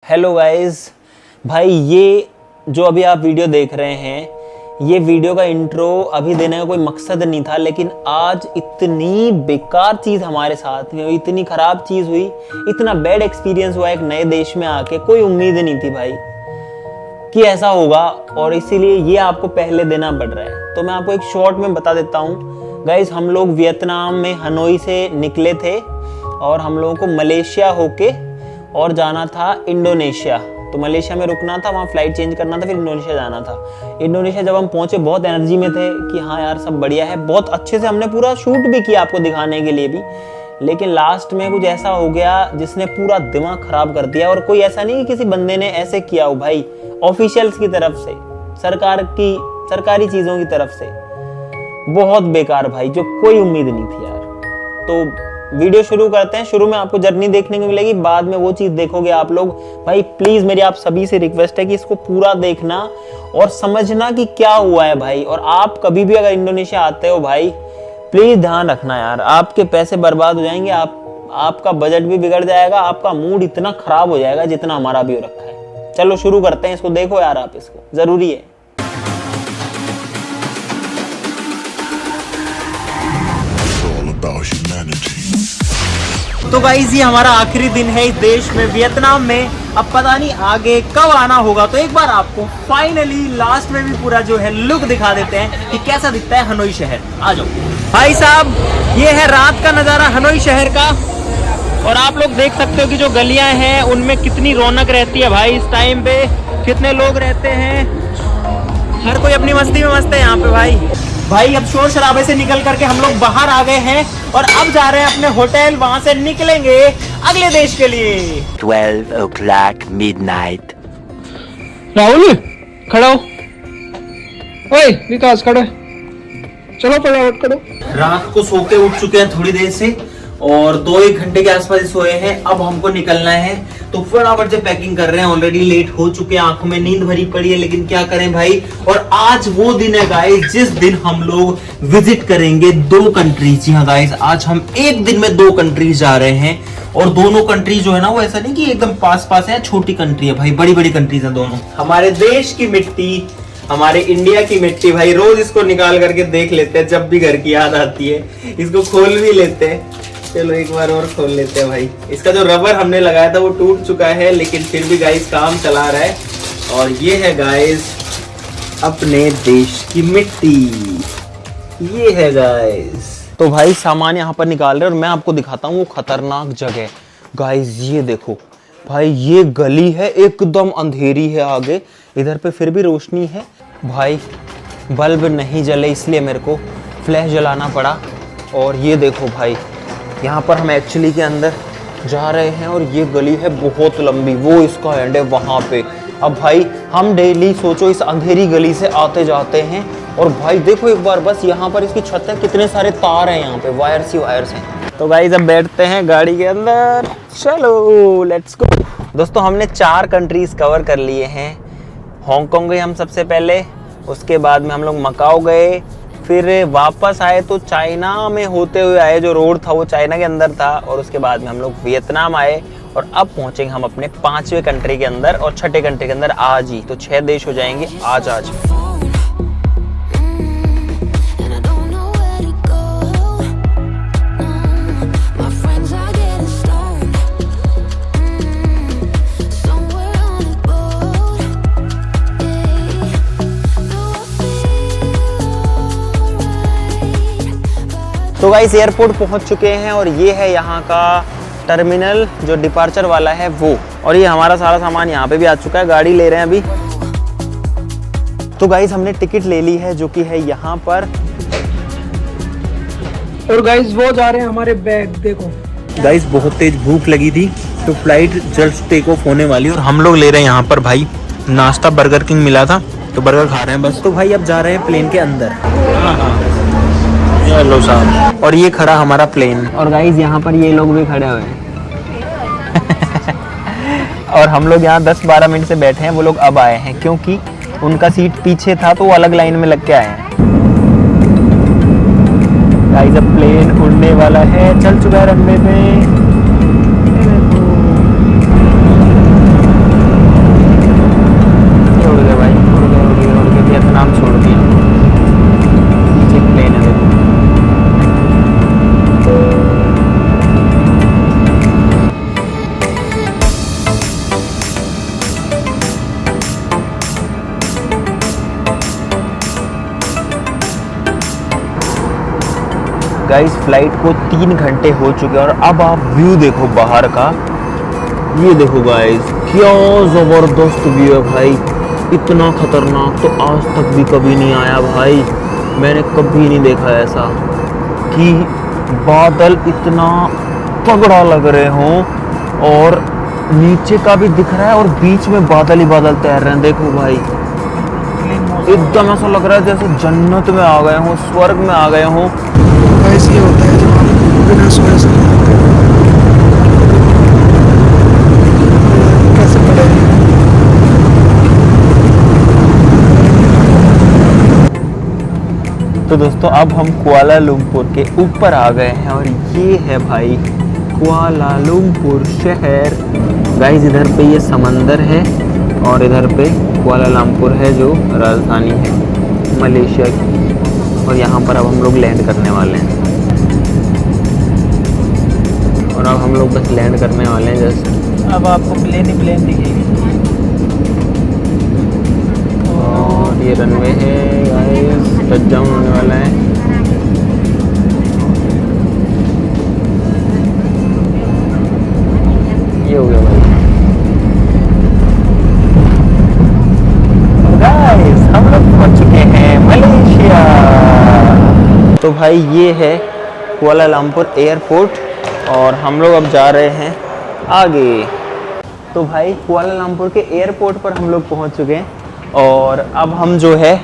Hello guys, भाई ये जो अभी आप वीडियो देख रहे हैं, ये वीडियो का इंट्रो अभी देने का कोई मकसद नहीं था, लेकिन आज इतनी बेकार चीज़ हमारे साथ में हुई, इतनी ख़राब चीज़ हुई, इतना बैड एक्सपीरियंस हुआ एक नए देश में आके, कोई उम्मीद नहीं थी भाई कि ऐसा होगा, और इसीलिए ये आपको पहले देना पड़ रहा है। तो मैं आपको एक शॉर्ट में बता देता हूँ गाइस। हम लोग वियतनाम में हनोई से निकले थे और हम लोगों को मलेशिया होके और जाना था इंडोनेशिया। तो मलेशिया में रुकना था, वहाँ फ्लाइट चेंज करना था, फिर इंडोनेशिया जाना था। इंडोनेशिया जब हम पहुंचे बहुत एनर्जी में थे कि हाँ यार सब बढ़िया है, बहुत अच्छे से हमने पूरा शूट भी किया आपको दिखाने के लिए भी, लेकिन लास्ट में कुछ ऐसा हो गया जिसने पूरा दिमाग खराब कर दिया। और कोई ऐसा नहीं कि किसी बंदे ने ऐसे किया हो भाई, ऑफिशियल्स की तरफ से, सरकारी चीज़ों की तरफ से, बहुत बेकार भाई, जो कोई उम्मीद नहीं थी यार। तो वीडियो शुरू करते हैं। शुरू में आपको जर्नी देखने को मिलेगी, बाद में वो चीज़ देखोगे आप लोग। भाई प्लीज़ मेरी आप सभी से रिक्वेस्ट है कि इसको पूरा देखना और समझना कि क्या हुआ है भाई। और आप कभी भी अगर इंडोनेशिया आते हो भाई, प्लीज़ ध्यान रखना यार, आपके पैसे बर्बाद हो जाएंगे, आपका बजट भी बिगड़ जाएगा, आपका मूड इतना ख़राब हो जाएगा जितना हमारा भी हो रखा है। चलो शुरू करते हैं, इसको देखो यार आप, इसको ज़रूरी है। तो गाइस ये हमारा आखिरी दिन है इस देश में, वियतनाम में। अब पता नहीं आगे कब आना होगा, तो एक बार आपको फाइनली लास्ट में भी पूरा जो है लुक दिखा देते हैं कि कैसा दिखता है हनोई शहर। आ जाओ भाई साहब, ये है रात का नज़ारा हनोई शहर का, और आप लोग देख सकते हो कि जो गलियां हैं उनमें कितनी रौनक रहती है भाई। इस टाइम पे कितने लोग रहते हैं, हर कोई अपनी मस्ती में मस्त है यहाँ पे भाई। अब शोर शराबे से निकल करके हम लोग बाहर आ गए हैं और अब जा रहे हैं अपने होटल, वहां से निकलेंगे अगले देश के लिए। 12 o'clock midnight। राहुल खड़ा हो, ओए विकास खड़ो, चलो फटाफट करो। रात को सो के उठ चुके हैं थोड़ी देर से, और 2-1 घंटे के आसपास सोए हैं। अब हमको निकलना है, तो फटाफट से पैकिंग कर रहे हैं। ऑलरेडी लेट हो चुके हैं, आंखों में नींद भरी पड़ी है, लेकिन क्या करें भाई। और आज वो दिन है गाइस जिस दिन हम लोग विजिट करेंगे 2 कंट्रीज। जी हाँ गाइस, आज हम एक दिन में 2 कंट्रीज जा रहे हैं, और दोनों कंट्रीज जो है ना वो ऐसा नहीं कि एकदम पास है, छोटी कंट्री है भाई, बड़ी बड़ी कंट्रीज है दोनों। हमारे देश की मिट्टी, हमारे इंडिया की मिट्टी भाई, रोज इसको निकाल करके देख लेते हैं जब भी घर की याद आती है, इसको खोल भी लेते हैं। चलो एक बार और खोल लेते हैं भाई। इसका जो रबर हमने लगाया था वो टूट चुका है, लेकिन फिर भी गाइस काम चला रहा है। और ये है गाइस अपने देश की मिट्टी, ये है गाइस। तो भाई सामान यहाँ पर निकाल रहे हैं और मैं आपको दिखाता हूँ वो खतरनाक जगह। गाइस ये देखो भाई, ये गली है एकदम अंधेरी है, आगे इधर पे फिर भी रोशनी है भाई, बल्ब नहीं जले इसलिए मेरे को फ्लैश जलाना पड़ा। और ये देखो भाई, यहाँ पर हम एक्चुअली के अंदर जा रहे हैं और ये गली है बहुत लंबी, वो इसका एंड है वहाँ पे। अब भाई हम डेली सोचो इस अंधेरी गली से आते जाते हैं, और भाई देखो एक बार बस यहाँ पर इसकी छत है, कितने सारे तार हैं यहाँ पे, वायर्स ही वायर्स हैं। तो गाइस अब बैठते हैं गाड़ी के अंदर, चलो लेट्स गो। दोस्तों हमने 4 कंट्रीज कवर कर लिए हैं। हांगकांग गए हम सबसे पहले, उसके बाद में हम लोग मकाओ गए, फिर वापस आए तो चाइना में होते हुए आए, जो रोड था वो चाइना के अंदर था, और उसके बाद में हम लोग वियतनाम आए, और अब पहुंचेंगे हम अपने 5वें कंट्री के अंदर और 6ठे कंट्री के अंदर आज ही। तो 6 देश हो जाएंगे आज। तो गाइस एयरपोर्ट पहुंच चुके हैं, और ये है यहाँ का टर्मिनल जो डिपार्चर वाला है वो, और ये हमारा सारा सामान यहाँ पे भी आ चुका है, गाड़ी ले रहे हैं अभी। तो गाइस हमने टिकट ले ली है जो कि है यहाँ पर, और गाइस वो जा रहे हैं हमारे बैग देखो। गाइस बहुत तेज भूख लगी थी, तो फ्लाइट जस्ट टेक ऑफ होने वाली, और हम लोग ले रहे हैं यहाँ पर भाई नाश्ता, बर्गर किंग मिला था तो बर्गर खा रहे हैं बस। तो भाई अब जा रहे हैं प्लेन के अंदर। हेलो साहब, और ये खड़ा हमारा प्लेन, और गाइस यहाँ पर ये लोग भी खड़े हुए हैं और हम लोग यहाँ 10-12 मिनट से बैठे हैं, वो लोग अब आए हैं क्योंकि उनका सीट पीछे था तो वो अलग लाइन में लग के आए हैं। गाइस अब प्लेन उड़ने वाला है, चल चुका है रनवे पे। गाइस फ्लाइट को 3 घंटे हो चुके हैं और अब आप व्यू देखो बाहर का। ये देखो गाइस, क्या ज़बरदस्त व्यू है भाई। इतना खतरनाक तो आज तक भी कभी नहीं आया भाई। मैंने कभी नहीं देखा ऐसा कि बादल इतना तगड़ा लग रहे हों और नीचे का भी दिख रहा है और बीच में बादल ही बादल तैर रहे हैं। देखो भाई, एकदम ऐसा लग रहा है जैसे जन्नत में आ गए हों, स्वर्ग में आ गए हों। गाइस ये होता है जब हम बिना सोए से कैसे पड़ेगा। तो दोस्तों अब हम कुआलालंपुर के ऊपर आ गए हैं और ये है भाई कुआलालंपुर शहर। गाइस इधर पे ये समंदर है और इधर पे कुआलालंपुर है जो राजधानी है मलेशिया की। और यहाँ पर अब हम लोग लैंड करने वाले हैं और अब हम लोग बस लैंड करने वाले हैं जस्ट। अब आपको प्लेन ही प्लेन दिखेगी। और ये रनवे है गाइस, टच डाउन होने वाला है। ये हो गया भाई। गाइस हम लोग पहुंच चुके हैं मलेशिया। तो भाई ये है कुआलालंपुर एयरपोर्ट और हम लोग अब जा रहे हैं आगे। तो भाई कुआलालंपुर के एयरपोर्ट पर हम लोग पहुंच चुके हैं और अब हम जो है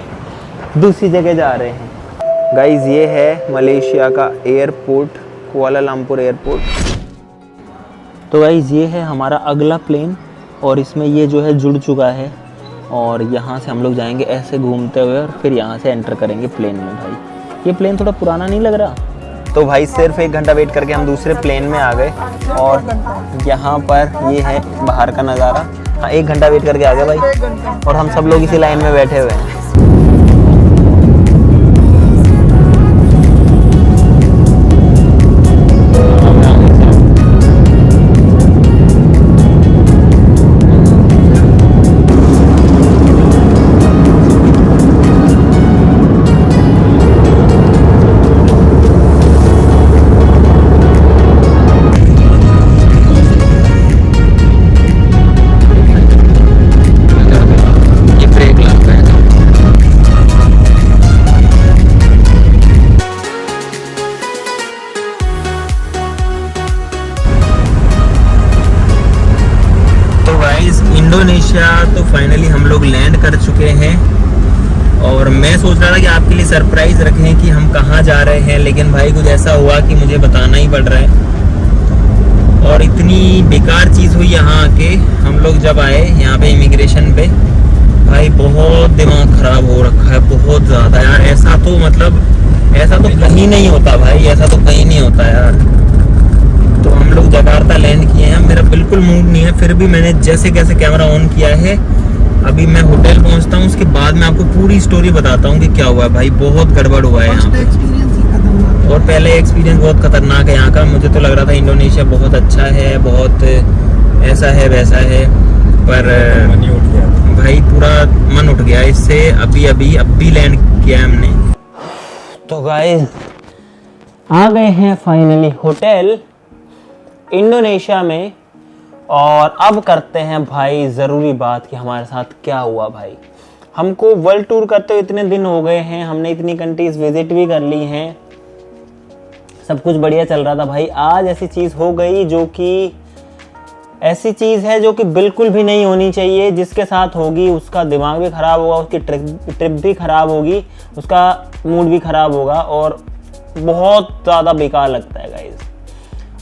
दूसरी जगह जा रहे हैं। गाइस ये है मलेशिया का एयरपोर्ट, कुआलालंपुर एयरपोर्ट। तो गाइस ये है हमारा अगला प्लेन और इसमें ये जो है जुड़ चुका है और यहाँ से हम लोग जाएंगे ऐसे घूमते हुए और फिर यहाँ से एंटर करेंगे प्लेन में। भाई ये प्लेन थोड़ा पुराना नहीं लग रहा? तो भाई सिर्फ 1 घंटा वेट करके हम दूसरे प्लेन में आ गए और यहाँ पर ये है बाहर का नज़ारा। हाँ 1 घंटा वेट करके आ गए भाई और हम सब लोग इसी लाइन में बैठे हुए हैं। इंडोनेशिया तो फाइनली हम लोग लैंड कर चुके हैं और मैं सोच रहा था कि आपके लिए सरप्राइज रखें कि हम कहाँ जा रहे हैं, लेकिन भाई कुछ ऐसा हुआ कि मुझे बताना ही पड़ रहा है। और इतनी बेकार चीज़ हुई यहाँ आके। हम लोग जब आए यहाँ पे इमिग्रेशन पे, भाई बहुत दिमाग ख़राब हो रखा है, बहुत ज़्यादा यार। ऐसा तो मतलब ऐसा तो कहीं नहीं होता भाई, ऐसा तो कहीं नहीं होता यार। तो हम लोग जकार्ता लैंड किए हैं। मेरा बिल्कुल मूड नहीं है, फिर भी मैंने जैसे कैसे कैमरा ऑन किया है। अभी मैं होटल पहुंचता हूं, उसके बाद मैं आपको पूरी स्टोरी बताता हूं कि क्या हुआ है। भाई बहुत गड़बड़ हुआ है यहाँ पे और पहले एक्सपीरियंस बहुत खतरनाक है यहाँ का। मुझे तो लग रहा था इंडोनेशिया बहुत अच्छा है, बहुत ऐसा है वैसा है, पर भाई पूरा मन उठ गया इससे। अभी लैंड किया है हमने। तो गाइस आ गए हैं फाइनली होटल इंडोनेशिया में और अब करते हैं भाई ज़रूरी बात कि हमारे साथ क्या हुआ। भाई हमको वर्ल्ड टूर करते हुए इतने दिन हो गए हैं, हमने इतनी कंट्रीज विजिट भी कर ली हैं, सब कुछ बढ़िया चल रहा था। भाई आज ऐसी चीज़ हो गई जो कि ऐसी चीज़ है जो कि बिल्कुल भी नहीं होनी चाहिए। जिसके साथ होगी उसका दिमाग भी ख़राब होगा, उसकी ट्रिप भी ख़राब होगी, उसका मूड भी ख़राब होगा और बहुत ज़्यादा बेकार लगता है गाइस।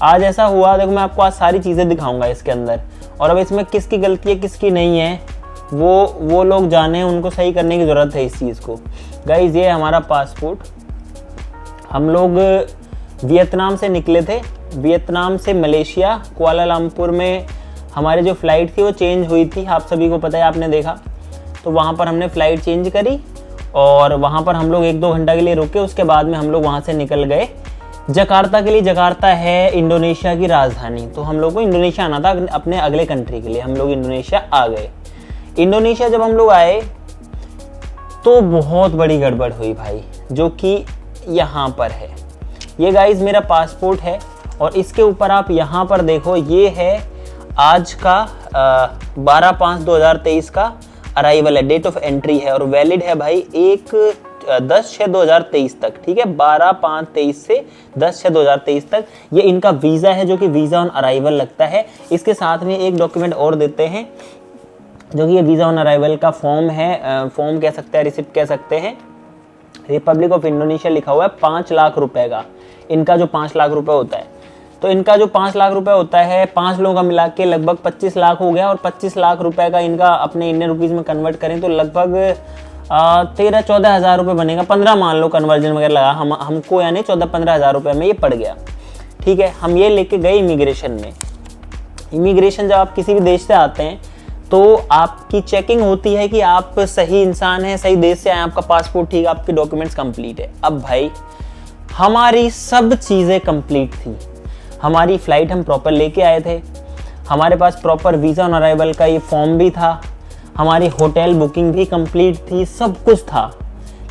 आज ऐसा हुआ, देखो मैं आपको आज सारी चीज़ें दिखाऊंगा इसके अंदर और अब इसमें किसकी गलती है किसकी नहीं है वो लोग जाने, उनको सही करने की ज़रूरत है इस चीज़ को। गाइस ये है हमारा पासपोर्ट। हम लोग वियतनाम से निकले थे, वियतनाम से मलेशिया। कुआलालंपुर में हमारी जो फ़्लाइट थी वो चेंज हुई थी, आप सभी को पता है, आपने देखा। तो वहाँ पर हमने फ़्लाइट चेंज करी और वहाँ पर हम लोग 1-2 घंटा के लिए रुके। उसके बाद में हम लोग वहाँ से निकल गए जकार्ता के लिए। जकार्ता है इंडोनेशिया की राजधानी। तो हम लोग को इंडोनेशिया आना था अपने अगले कंट्री के लिए। हम लोग इंडोनेशिया आ गए। इंडोनेशिया जब हम लोग आए तो बहुत बड़ी गड़बड़ हुई भाई, जो कि यहाँ पर है। ये गाइज मेरा पासपोर्ट है और इसके ऊपर आप यहाँ पर देखो, ये है आज का 12/5/2023 का अराइवल है, डेट ऑफ एंट्री है और वैलिड है भाई 10/6/2023 तक, ठीक है, 12/5/23 से 10/6/2023 तक। ये इनका वीज़ा है जो कि वीज़ा ऑन अराइवल लगता है। इसके साथ में एक डॉक्यूमेंट और देते हैं जो कि ये वीज़ा ऑन अराइवल का फॉर्म है, फॉर्म कह सकते हैं, रिसिप्ट कह सकते हैं। रिपब्लिक ऑफ इंडोनेशिया लिखा हुआ है 5 लाख रुपए का, इनका जो 5 लाख रुपए होता है। तो इनका जो 5 लाख रुपए होता है 5 लोगों का मिला के लगभग 25 लाख हो गया और 25 लाख रुपए का इनका अपने इंडियन रुपीज़ में कन्वर्ट करें तो लगभग 13-14 हज़ार रुपये बनेगा। 15 मान लो कन्वर्जन वगैरह लगा हमको, यानी 14-15 हज़ार रुपये में ये पड़ गया। ठीक है, हम ये लेके गए इमिग्रेशन में। इमिग्रेशन जब आप किसी भी देश से आते हैं तो आपकी चेकिंग होती है कि आप सही इंसान हैं, सही देश से आए, आपका पासपोर्ट ठीक है, आपके डॉक्यूमेंट्स कंप्लीट है। अब भाई हमारी सब चीज़ें कंप्लीट थी, हमारी फ़्लाइट हम प्रॉपर लेके आए थे, हमारे पास प्रॉपर वीज़ा ऑन अराइवल का ये फॉर्म भी था, हमारी होटल बुकिंग भी कंप्लीट थी, सब कुछ था।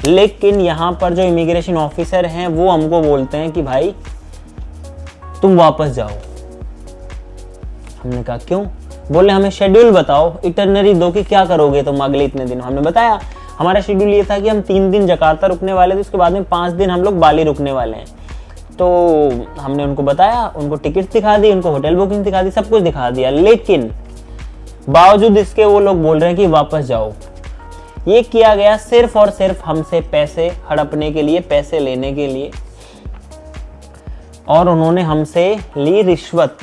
लेकिन यहाँ पर जो इमिग्रेशन ऑफिसर हैं वो हमको बोलते हैं कि भाई तुम वापस जाओ। हमने कहा क्यों? बोले हमें शेड्यूल बताओ, इटरनरी दो कि क्या करोगे तुम अगले इतने दिन। हमने बताया हमारा शेड्यूल ये था कि हम 3 दिन जकार्ता रुकने वाले थे, उसके बाद में 5 दिन हम लोग बाली रुकने वाले हैं। तो हमने उनको बताया, उनको टिकट दिखा दी, उनको होटल बुकिंग दिखा दी, सब कुछ दिखा दिया। लेकिन बावजूद इसके वो लोग बोल रहे हैं कि वापस जाओ। ये किया गया सिर्फ और सिर्फ हमसे पैसे हड़पने के लिए, पैसे लेने के लिए, और उन्होंने हमसे ली रिश्वत।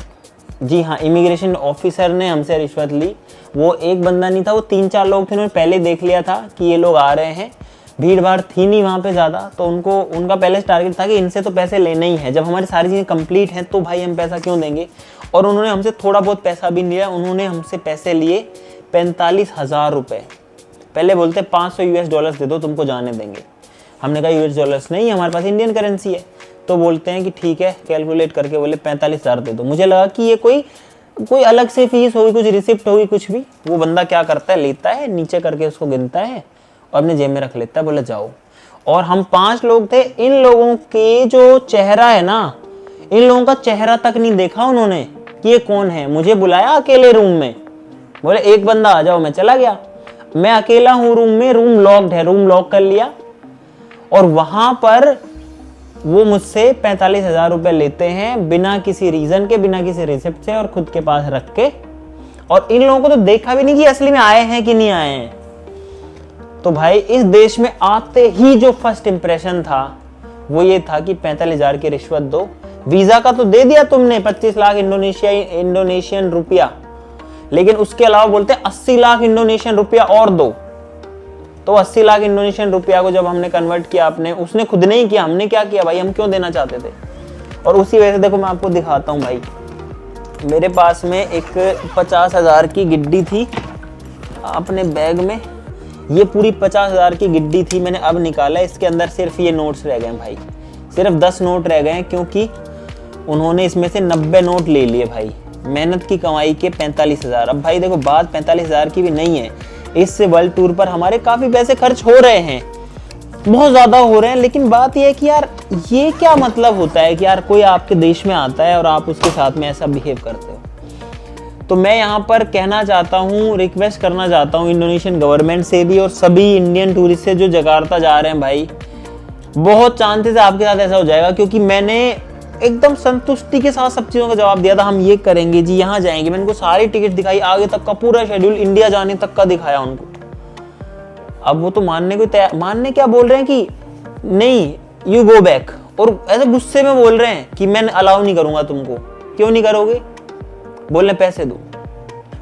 जी हाँ, इमिग्रेशन ऑफिसर ने हमसे रिश्वत ली। वो एक बंदा नहीं था, वो 3-4 लोग थे, उन्होंने पहले देख लिया था कि ये लोग आ रहे हैं, भीड़ भाड़ थी नहीं वहाँ पे ज़्यादा, तो उनका पहले से टारगेट था कि इनसे तो पैसे लेने ही है। जब हमारी सारी चीज़ें कंप्लीट हैं तो भाई हम पैसा क्यों देंगे। और उन्होंने हमसे थोड़ा बहुत पैसा भी नहीं लिया, उन्होंने हमसे पैसे लिए 45,000 रुपये। पहले बोलते $500 दे दो तुमको जाने देंगे। हमने कहा $US नहीं, हमारे पास इंडियन करेंसी है। तो बोलते हैं कि ठीक है, कैलकुलेट करके बोले 45,000 दे दो। मुझे लगा कि ये कोई अलग से फीस होगी, कुछ रिसिप्ट होगी, कुछ भी। वो बंदा क्या करता है, लेता है नीचे करके उसको गिनता है और अपने जेब में रख लेता है, बोले जाओ। और हम 5 लोग थे, इन लोगों के जो चेहरा है ना, इन लोगों का चेहरा तक नहीं देखा उन्होंने कि ये कौन है। मुझे बुलाया अकेले रूम में, बोले एक बंदा आ जाओ, मैं चला गया। मैं अकेला हूँ रूम में, रूम लॉक्ड है, रूम लॉक कर लिया। और वहां पर वो मुझसे 45,000 रुपये लेते हैं बिना किसी रीजन के, बिना किसी रिसिप्ट से, और खुद के पास रख के। और इन लोगों को तो देखा भी नहीं कि असली में आए हैं कि नहीं आए हैं। तो भाई इस देश में आते ही जो फर्स्ट इंप्रेशन था वो ये था कि 45,000 की रिश्वत दो। वीजा का तो दे दिया तुमने 25 लाख इंडोनेशियन रुपया, लेकिन उसके अलावा बोलते 80 लाख इंडोनेशियन रुपया और दो। तो 80 लाख इंडोनेशियन रुपया को जब हमने कन्वर्ट किया, आपने, उसने खुद नहीं किया, हमने क्या किया भाई, हम क्यों देना चाहते थे। और उसी वजह से देखो मैं आपको दिखाता हूँ भाई, मेरे पास में एक 50,000 की गिड्डी थी अपने बैग में। ये पूरी 50,000 की गिड्डी थी, मैंने अब निकाला। इसके अंदर सिर्फ ये नोट्स रह गए भाई, सिर्फ 10 नोट रह गए, क्योंकि उन्होंने इसमें से 90 नोट ले लिए भाई, मेहनत की कमाई के 45,000। अब भाई देखो बात 45,000 की भी नहीं है, इससे वर्ल्ड टूर पर हमारे काफ़ी पैसे खर्च हो रहे हैं, बहुत ज़्यादा हो रहे हैं। लेकिन बात यह है कि यार ये क्या मतलब होता है कि यार कोई आपके देश में आता है और आप उसके साथ में ऐसा बिहेव करते हो। तो मैं यहाँ पर कहना चाहता हूँ, रिक्वेस्ट करना चाहता हूँ इंडोनेशियन गवर्नमेंट से भी और सभी इंडियन टूरिस्ट से जो जकार्ता जा रहे हैं भाई, बहुत चांसेस है आपके साथ ऐसा हो जाएगा। क्योंकि मैंने एकदम संतुष्टि के साथ सब चीज़ों का जवाब दिया था, हम ये करेंगे जी, यहाँ जाएंगे। मैंने उनको सारी टिकट दिखाई, आगे तक का पूरा शेड्यूल, इंडिया जाने तक का दिखाया उनको। अब वो तो मानने को तैयार, मानने क्या बोल रहे हैं कि नहीं यू गो बैक, और ऐसे गुस्से में बोल रहे हैं कि मैं अलाउ नहीं करूंगा तुमको। क्यों नहीं करोगे? बोलने पैसे दो।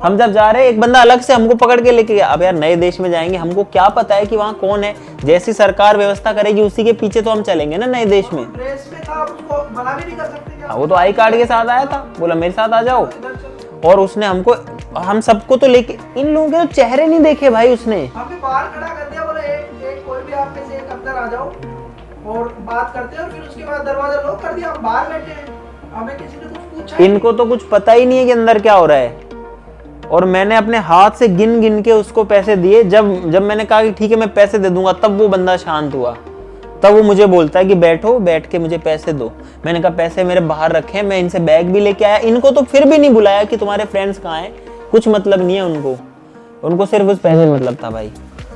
हम जब जा रहे हैं, एक बंदा अलग से हमको पकड़ के लेके गया। अब यार नए देश में जाएंगे, हमको क्या पता है कि वहाँ कौन है। जैसी सरकार व्यवस्था करेगी उसी के पीछे तो हम चलेंगे ना नए देश में। वो तो आई कार्ड के साथ आया था, बोला मेरे साथ आ जाओ। और उसने हमको, हम सबको तो लेके, इन लोगों के तो चेहरे नहीं देखे भाई उसने। हमें बाहर खड़ा कर दिया, बोला एक कोई भी आप में से एक अंदर आ जाओ और बात करते हैं, और फिर उसके बाद दरवाजा लॉक कर दिया, हम बाहर बैठे हैं, हमें किसी ने कुछ पूछा। इनको तो कुछ पता ही नहीं है कि अंदर क्या हो रहा है। और मैंने अपने हाथ से गिन गिन के उसको पैसे दिए। जब मैंने कहा कि ठीक है मैं पैसे दे दूंगा, तब वो बंदा शांत हुआ, तब वो मुझे बोलता है कि बैठो, बैठ के मुझे पैसे दो। मैंने कहा पैसे मेरे बाहर रखे हैं, मैं इनसे बैग भी लेके आया। इनको तो फिर भी नहीं बुलाया कि तुम्हारे फ्रेंड्स कहाँ हैं, कुछ मतलब नहीं है उनको सिर्फ उस पैसे मतलब था भाई।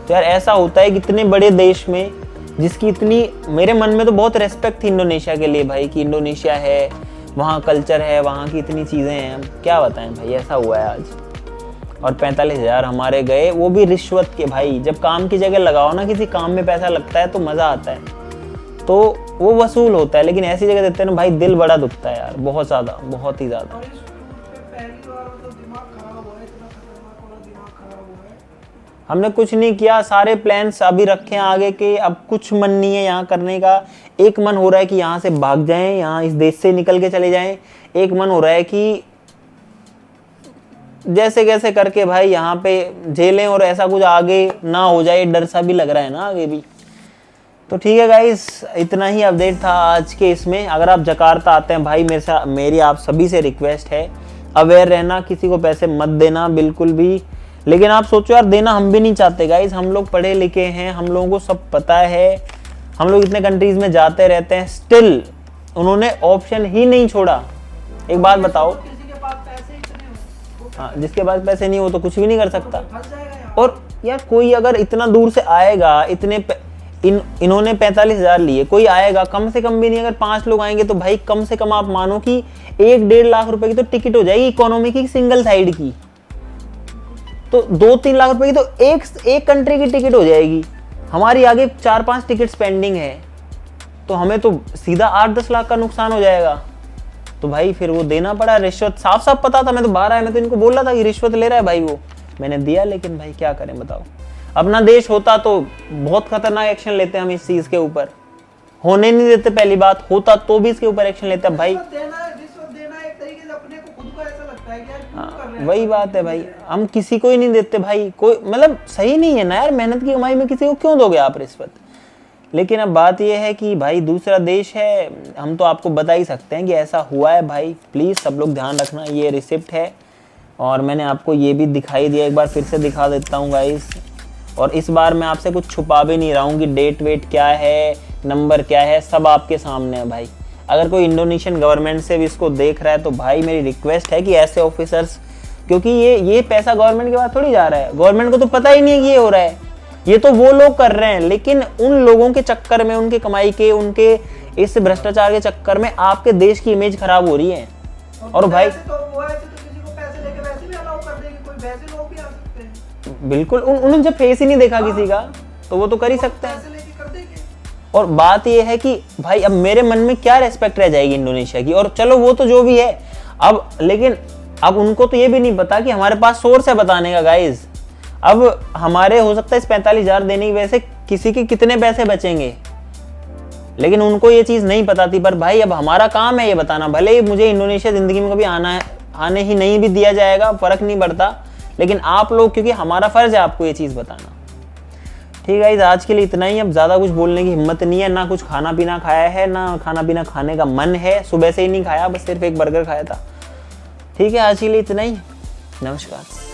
तो यार ऐसा होता है कि इतने बड़े देश में जिसकी इतनी, मेरे मन में तो बहुत रेस्पेक्ट थी इंडोनेशिया के लिए भाई, कि इंडोनेशिया है, वहाँ कल्चर है, वहाँ की इतनी चीज़ें हैं, हम क्या बताएं भाई, ऐसा हुआ है आज। और 45,000 हमारे गए, वो भी रिश्वत के भाई। जब काम की जगह लगाओ ना, किसी काम में पैसा लगता है तो मज़ा आता है, तो वो वसूल होता है। लेकिन ऐसी जगह देते हैं ना भाई, दिल बड़ा दुखता है यार, बहुत ज़्यादा, बहुत ही ज़्यादा। और इस टूर पे पहली बार मतलब दिमाग खराब हुआ है, इतना खतरनाक वाला दिमाग खराब हुआ है। हमने कुछ नहीं किया, सारे प्लान्स अभी रखे हैं आगे के। अब कुछ मन नहीं है यहाँ करने का। एक मन हो रहा है कि यहाँ से भाग जाएं, यहाँ इस देश से निकल के चले जाएं। एक मन हो रहा है कि जैसे कैसे करके भाई यहाँ पे झेलें और ऐसा कुछ आगे ना हो जाए, डर सा भी लग रहा है ना आगे भी। तो ठीक है गाइस, इतना ही अपडेट था आज के इसमें। अगर आप जकार्ता आते हैं भाई, मेरी आप सभी से रिक्वेस्ट है, अवेयर रहना, किसी को पैसे मत देना बिल्कुल भी। लेकिन आप सोचो यार, देना हम भी नहीं चाहते गाइस, हम लोग पढ़े लिखे हैं, हम लोगों को सब पता है, हम लोग इतने कंट्रीज में जाते रहते हैं, स्टिल उन्होंने ऑप्शन ही नहीं छोड़ा। एक बात बताओ, किसी के पास पैसे इतने हो, हाँ, जिसके पास पैसे नहीं हो तो कुछ भी नहीं कर सकता। फंस जाएगा यहाँ। और यार कोई अगर इतना दूर से आएगा, इन्होंने 45,000 लिए, कोई आएगा, कम से कम भी नहीं, अगर 5 लोग आएंगे तो भाई कम से कम आप मानो कि 1-1.5 लाख रुपए की तो टिकट हो जाएगी इकोनॉमी की, सिंगल साइड की। तो 2-3 लाख रुपए की तो एक कंट्री की टिकट हो जाएगी। हमारी आगे 4-5 टिकट पेंडिंग है, तो हमें तो सीधा 8-10 लाख का नुकसान हो जाएगा। तो भाई फिर वो देना पड़ा रिश्वत, साफ साफ पता था। मैं तो बाहर आया, मैं तो इनको बोल रहा था कि रिश्वत ले रहा है भाई वो, मैंने दिया। लेकिन भाई क्या करें बताओ, अपना देश होता तो बहुत खतरनाक एक्शन लेते हम इस चीज के ऊपर। होने नहीं देते, पहली बात, होता तो भी इसके ऊपर एक्शन लेते भाई। रिश्वत देना एक तरीके से अपने को खुद को ऐसा लगता है कि यार क्यों कर रहे हैं। वही बात है भाई, हम किसी को ही नहीं देते भाई, कोई मतलब सही नहीं है ना यार, मेहनत की कमाई में किसी को क्यों दोगे आप रिश्वत। लेकिन अब बात यह है कि भाई दूसरा देश है, हम तो आपको बता ही सकते हैं कि ऐसा हुआ है भाई। प्लीज़ सब लोग ध्यान रखना, ये रिसिप्ट है और मैंने आपको ये भी दिखाई दिया, एक बार फिर से दिखा देता हूँ गाइस। और इस बार मैं आपसे कुछ छुपा भी नहीं रहा हूँ कि डेट वेट क्या है, नंबर क्या है, सब आपके सामने है भाई। अगर कोई इंडोनेशियन गवर्नमेंट से भी इसको देख रहा है तो भाई मेरी रिक्वेस्ट है कि ऐसे ऑफिसर्स, क्योंकि ये पैसा गवर्नमेंट के पास थोड़ी जा रहा है, गवर्नमेंट को तो पता ही नहीं है कि ये हो रहा है, ये तो वो लोग कर रहे हैं। लेकिन उन लोगों के चक्कर में, उनके कमाई के, उनके इस भ्रष्टाचार के चक्कर में आपके देश की इमेज खराब हो रही है। और भाई तो वो ऐसे तो किसी को पैसे लेके वैसे भी अलाउ कर देंगे, कोई वैसे लोग भी आ सकते हैं। बिल्कुल, उन्होंने जब फेस ही नहीं देखा किसी का तो वो तो कर ही सकते हैं। पैसे लेके कर देंगे। और बात ये है कि भाई अब मेरे मन में क्या रेस्पेक्ट रह जाएगी इंडोनेशिया की। और चलो वो तो जो भी है अब, लेकिन अब उनको तो ये भी नहीं पता कि हमारे पास सोर्स है बताने का गाइज। अब हमारे हो सकता है इस 45,000 देने की वजह से किसी के कितने पैसे बचेंगे, लेकिन उनको ये चीज़ नहीं पता थी। पर भाई अब हमारा काम है ये बताना, भले ही मुझे इंडोनेशिया ज़िंदगी में कभी आने ही नहीं भी दिया जाएगा, फ़र्क नहीं पड़ता, लेकिन आप लोग, क्योंकि हमारा फ़र्ज़ है आपको ये चीज़ बताना। ठीक है, आज के लिए इतना ही। अब ज़्यादा कुछ बोलने की हिम्मत नहीं है, ना कुछ खाना पीना खाया है, ना खाना पीना खाने का मन है, सुबह से ही नहीं खाया, बस सिर्फ एक बर्गर खाया था। ठीक है, आज के लिए इतना ही, नमस्कार।